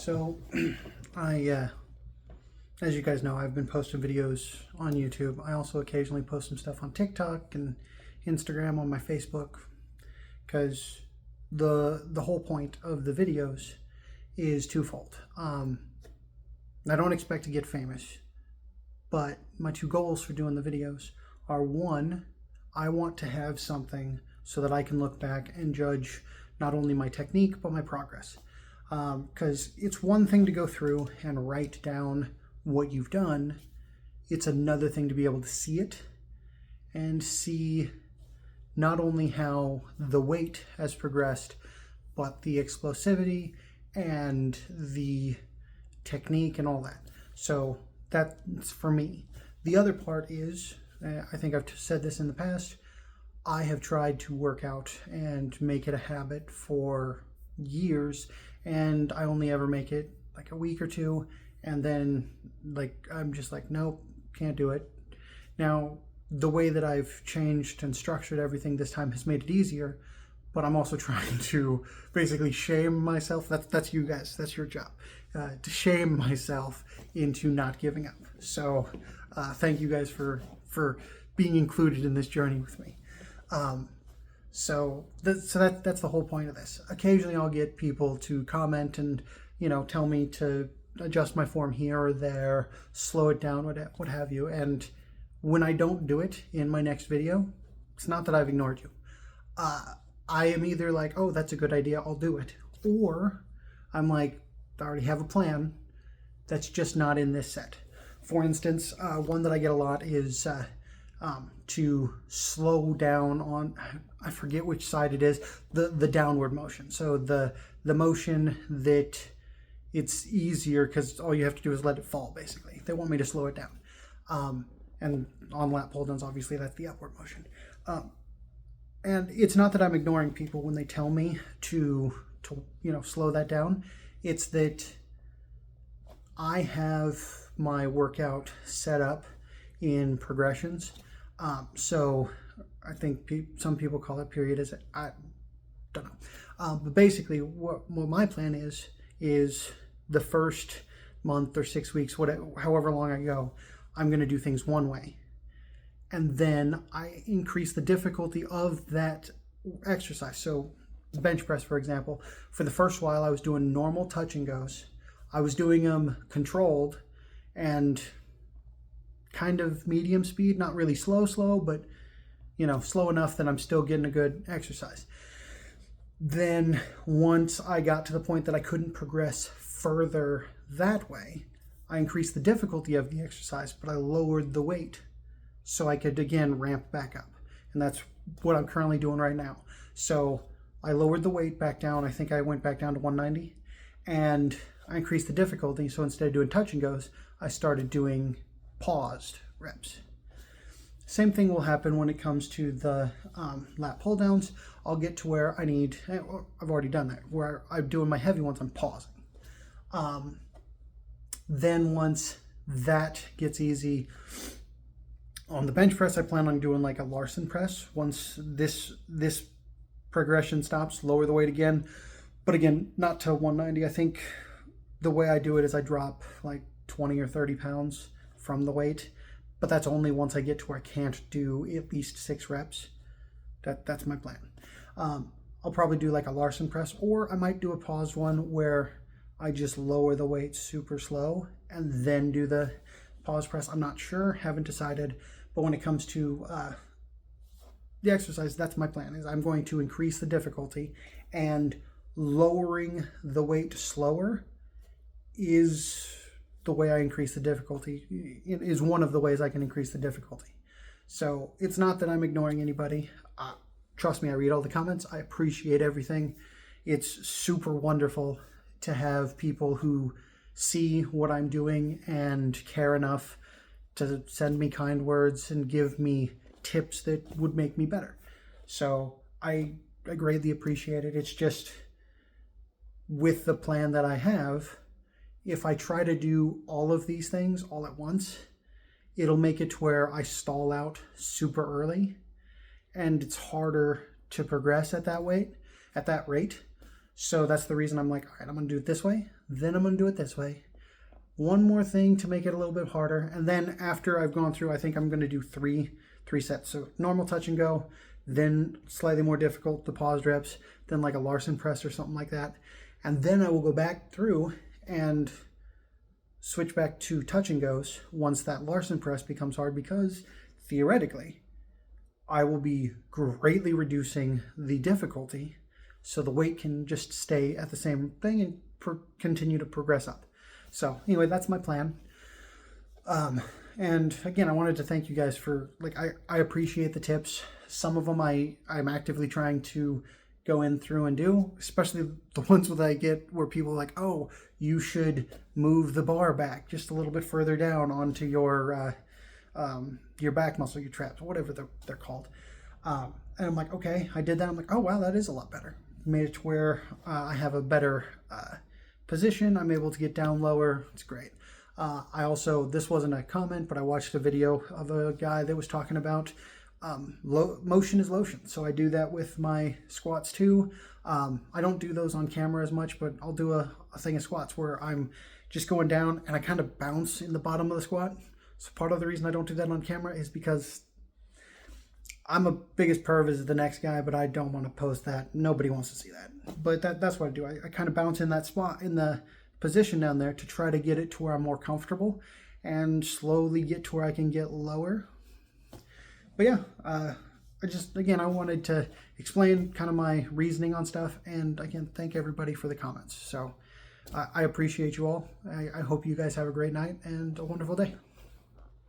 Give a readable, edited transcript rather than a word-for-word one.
So, as you guys know, I've been posting videos on YouTube. I also occasionally post some stuff on TikTok and Instagram, on my Facebook, because the whole point of the videos is twofold. I don't expect to get famous, but my two goals for doing the videos are: one, I want to have something so that I can look back and judge not only my technique but my progress. Because it's one thing to go through and write down what you've done. It's another thing to be able to see it and see not only how the weight has progressed, but the explosivity and the technique and all that. So that's for me. The other part is, I think I've said this in the past, I have tried to work out and make it a habit for years, and I only ever make it like a week or two, and then I'm just like, nope, can't do it. Now, the way that I've changed and structured everything this time has made it easier, but I'm also trying to basically shame myself. That's you guys, that's your job, to shame myself into not giving up. So thank you guys for being included in this journey with me. So that's the whole point of this. Occasionally I'll get people to comment and, tell me to adjust my form here or there, slow it down, what have you. And when I don't do it in my next video, it's not that I've ignored you. I am either like, oh, that's a good idea, I'll do it. Or I'm like, I already have a plan that's just not in this set. For instance, one that I get a lot is to slow down on, I forget which side it is, the downward motion. So the motion that it's easier because all you have to do is let it fall, basically. They want me to slow it down. And on lat pull downs, obviously that's the upward motion. And it's not that I'm ignoring people when they tell me to slow that down. It's that I have my workout set up in progressions. So I think some people call it periodization. I don't know. But basically what my plan is the first month or 6 weeks, however long I go, I'm going to do things one way. And then I increase the difficulty of that exercise. So bench press, for example, for the first while I was doing normal touch and goes. I was doing them controlled and kind of medium speed, not really slow, but slow enough that I'm still getting a good exercise. Then once I got to the point that I couldn't progress further that way, I increased the difficulty of the exercise, but I lowered the weight so I could again ramp back up. And that's what I'm currently doing right now. So I lowered the weight back down. I think I went back down to 190, and I increased the difficulty. So instead of doing touch and goes, I started doing paused reps. Same thing will happen when it comes to the lat pull downs. I'll get to where I've already done that, where I'm doing my heavy ones, I'm pausing. Then once that gets easy, on the bench press, I plan on doing like a Larson press. Once this progression stops, lower the weight again, but again, not to 190. I think the way I do it is I drop like 20 or 30 pounds from the weight, but that's only once I get to where I can't do at least 6 reps. That's my plan. I'll probably do like a Larson press, or I might do a paused one where I just lower the weight super slow and then do the pause press. I'm not sure, haven't decided, but when it comes to the exercise, that's my plan. Is I'm going to increase the difficulty, and lowering the weight slower is the way I increase the difficulty. It is one of the ways I can increase the difficulty. So it's not that I'm ignoring anybody. Trust me, I read all the comments. I appreciate everything. It's super wonderful to have people who see what I'm doing and care enough to send me kind words and give me tips that would make me better. So I greatly appreciate it. It's just, with the plan that I have, if I try to do all of these things all at once, it'll make it to where I stall out super early, and it's harder to progress at that rate. So that's the reason I'm like, all right, I'm going to do it this way. Then I'm going to do it this way. One more thing to make it a little bit harder. And then after I've gone through, I think I'm going to do three sets. So normal touch and go, then slightly more difficult, the paused reps, then like a Larson press or something like that. And then I will go back through and switch back to touch and goes once that Larson press becomes hard, because theoretically I will be greatly reducing the difficulty so the weight can just stay at the same thing and continue to progress up. So anyway, that's my plan. And again, I wanted to thank you guys for, like, I appreciate the tips. Some of them I'm actively trying to go in through and do, especially the ones that I get where people are like, oh, you should move the bar back just a little bit further down onto your back muscle, your traps, whatever they're called. And I'm like, okay, I did that. I'm like, oh, wow, that is a lot better. Made it to where I have a better position. I'm able to get down lower. It's great. I also, this wasn't a comment, but I watched a video of a guy that was talking about motion is lotion. So I do that with my squats too. I don't do those on camera as much, but I'll do a thing of squats where I'm just going down and I kind of bounce in the bottom of the squat. So part of the reason I don't do that on camera is because I'm a biggest perv as the next guy, but I don't want to post that. Nobody wants to see that. But that's what I do. I kind of bounce in that spot, in the position down there, to try to get it to where I'm more comfortable and slowly get to where I can get lower. But yeah, I wanted to explain kind of my reasoning on stuff, and again, thank everybody for the comments. So I appreciate you all. I hope you guys have a great night and a wonderful day.